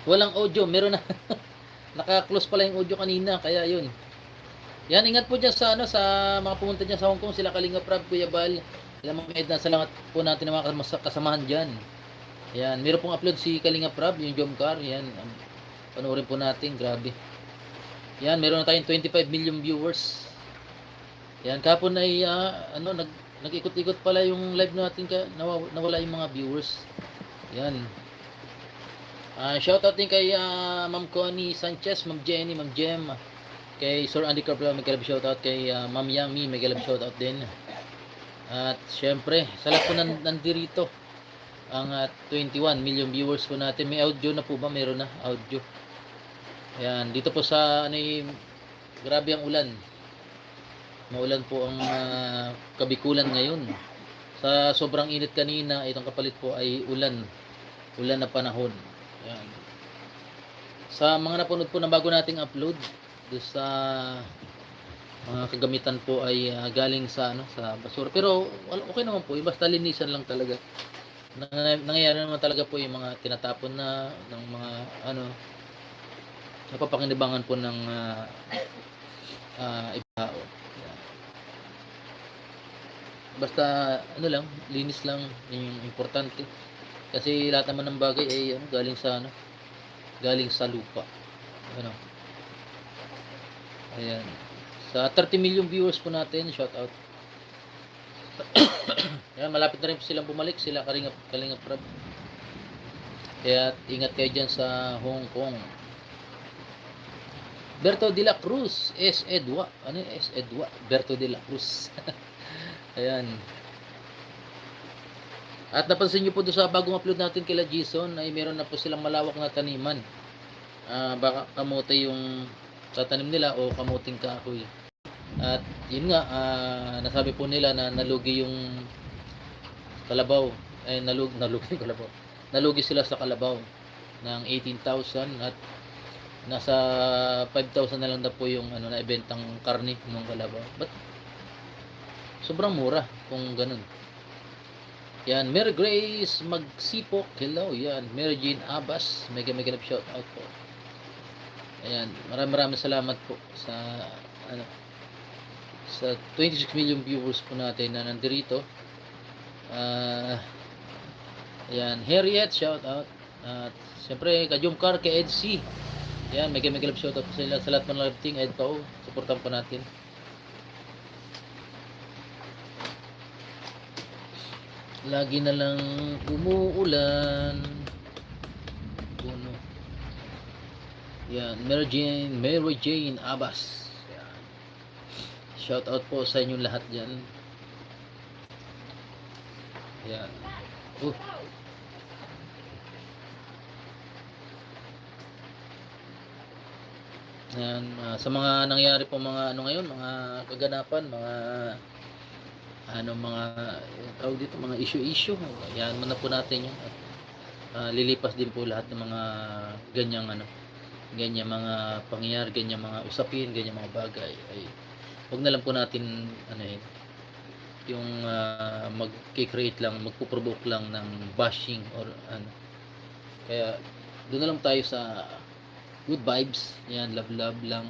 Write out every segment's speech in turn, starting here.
Walang audio, meron na. Naka-close pala yung audio kanina, kaya yun. Yan, ingat po dyan sa, ano, sa mga pumunta dyan sa Hong Kong, sila Kalinga Prab, Kuya Bal. Sila Ma'am Edna, salamat po natin ng mga kasamahan dyan. Yan, meron pong upload si Kalinga Prab, yung Jomcar. Yan, panoorin po natin, grabe. Yan, meron na tayong 25 million viewers. Yan, kapon ay, ano, nag-ikot-ikot pala yung live natin, nawala yung mga viewers. Yan. Shoutout din kay Ma'am Connie Sanchez, Ma'am Jenny, Ma'am Jem, kay Sir Andy Carpio, may galab shoutout, kay Ma'am Yami, may galab shoutout din. At syempre, sa lahat po nandirito, ang 21 million viewers po natin. May audio na po ba? Meron na audio. Ayan, dito po sa ano, grabe ang ulan. Maulan po ang Kabikulan ngayon. Sa sobrang init kanina, itong kapalit po ay ulan na panahon. Ayan. Sa mga napanood po na bago nating upload, doon sa mga kagamitan po ay galing sa ano, sa basura. Pero okay naman po, basta linisan lang talaga. Nangyayari naman talaga po yung mga tinatapon na ng mga ano, napapakinabangan po ng ibao. Basta ano lang, linis lang, yun yung importante. Kasi lahat naman ng bagay ay ano, galing sa lupa. Ano? Ayan. Sa 30 million viewers po natin, shout out. Ayan, malapit na rin po silang bumalik, sila Kalinga Prab. Kaya ingat kayo dyan sa Hong Kong. Berto de la Cruz, S. Edwa. Ano yung S. Edwa? Berto de la Cruz. Ayan. At napansin nyo po doon sa bagong upload natin kila Jason ay meron na po silang malawak na taniman. Baka kamote yung tatanim nila o kamuting kahoy. At yun nga, nasabi po nila na nalugi yung kalabaw. Ay, nalugi yung kalabaw. Nalugi sila sa kalabaw ng 18,000 at nasa 5,000 na lang na po yung ano, na ibentang karne ng kalabaw. But sobrang mura kung ganun. Yan, Mary Grace Magsipok, hello. Yan, Mary Jean Abbas, mega shout out po. Ayan, maraming salamat po sa ano, sa 26 million viewers po natin na nandirito. Ayan, Harriet, shout out. At siyempre, Kajumkar, kay Edsy. Ayan, mega shout out po sila sa lahat ng live team. Ed Pao, supportan po natin. Lagi na lang umuulan. Puno. Yan, Mary Jane Abbas. Yan. Shout out po sa inyong lahat diyan. Yan. Yan, sa mga nangyayari po mga ano ngayon, mga kaganapan, mga tawag dito, mga issue. Yan muna po natin yun. At lilipas din po lahat ng mga ganyang mga pangyayari, ganyang mga usapin, ganyang mga bagay ay wag na lang po natin yung mag-create lang, magpo-provoke lang ng bashing or ano. Kaya doon na lang tayo sa good vibes. Yan, love lang.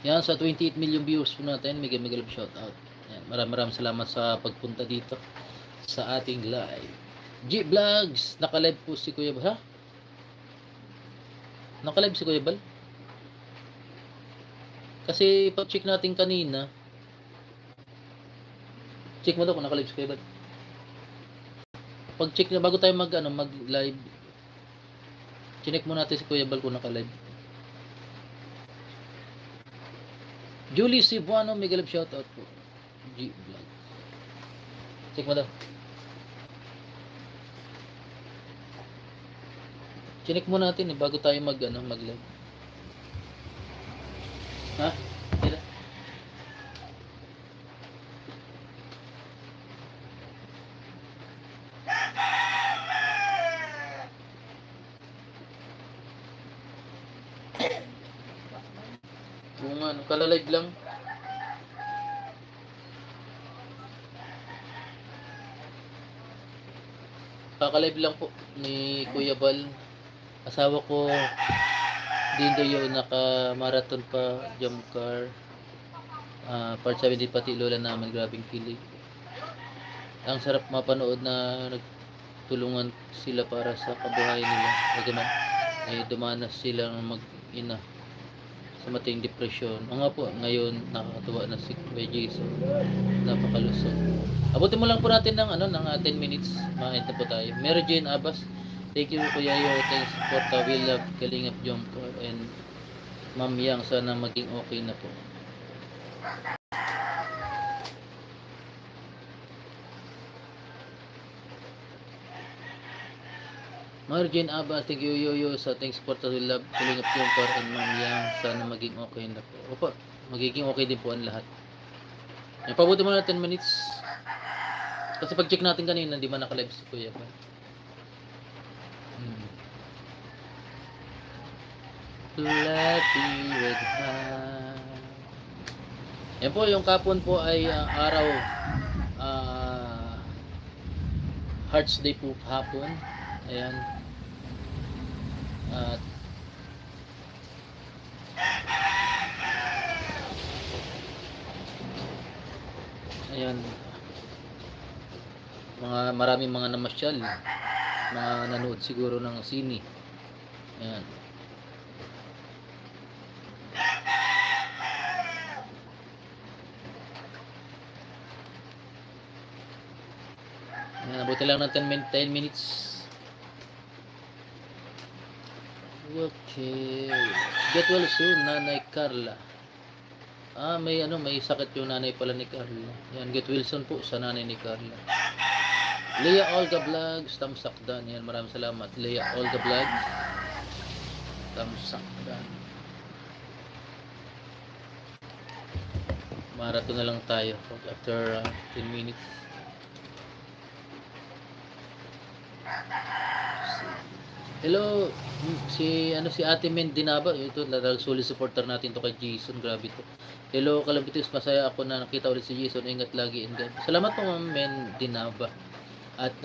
Yan, sa 28 million viewers po natin, mega love shout out. Yan, maraming salamat sa pagpunta dito sa ating live. G Vlogs, naka-live po si Kuya Bal. Ha? Naka-live si Kuya Bal? Kasi pag-check natin kanina, check mo daw kung naka-live si Kuya Bal. Pag-check na bago tayo mag-live, chinek mo natin si Kuya Bal kung naka-live. Julie Cebuano, mega love shout out po. G Vlog. Check mo daw. Chinek mo natin bago tayo mag-live. Ha? Sila? Kung kalalive lang. Kaka-live lang po ni Kuya Bal. Asawa ko din daw yung naka-marathon pa jump car. Part 7 din pati lola namin, grabing kilig. Ang sarap mapanood na nagtulungan sila para sa kabuhayan nila. Bagaman ay dumanas silang mag-ina sa matinding depresyon. O nga po, ngayon nakakatuwa na si Kuya Jason. Napakalusog. Abutin mo lang po natin ng 10 minutes. Mahit na po tayo. Mary Jane Abbas, thank you Kuya Yo. Thanks for Will Love, Kalingap Jompo, and Ma'am Yang. Sana maging okay na po. Margin Abbas, thank you Yoyo sa thanks for the love, Kalingap Jompo, and Ma'am Yang. Sana maging okay na po. Opo, magiging okay din po ang lahat. Pabuti mo na 10 minutes. Kasi pag-check natin kanina, di ba naka-live si Kuya pa? Lucky with her. Yan po, yung kapon po ay araw Hearts Day po hapon. Ayan. At ayan, maraming mga namasyal, mga nanood siguro ng sine. Ayan. Ayan, abuti lang ng 10 minutes. Okay. Get well soon, Nanay Carla. May sakit yung nanay pala ni Carla. Yan, get well soon po sa nanay ni Carla. Leah Olga Vlogs, Tamsakdan. Yan, maraming salamat. Leah Olga Vlogs, Tamsakdan. Marathon na lang tayo after 10 minutes. Hello, si Ate Men Dinaba, ito solid supporter natin to kay Jason, grabe to. Hello, Kalambitis, masaya ako na nakita ulit si Jason. Ingat lagi and God. Salamat po Ma'am Men Dinaba. At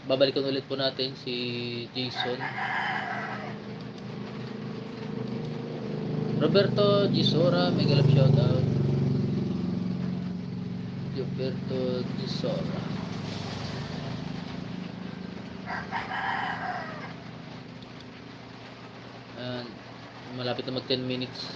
babalikan ulit po natin si Jason. Roberto Gisora, mega love shout out. Roberto Gisora. Malapit na mag 10 minutes.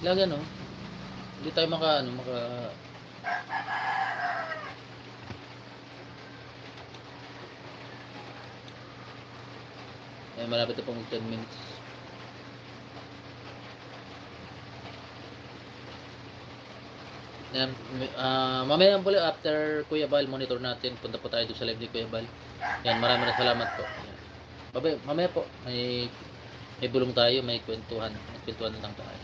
Lagi hindi tayo maka malapit na po mag 10 minutes. Mamaya po after Kuya Bal, monitor natin, punta po tayo doon sa live ni Kuya Bal. Yan, maraming salamat po. Mamaya po may bulong tayo, may kwentuhan lang tayo.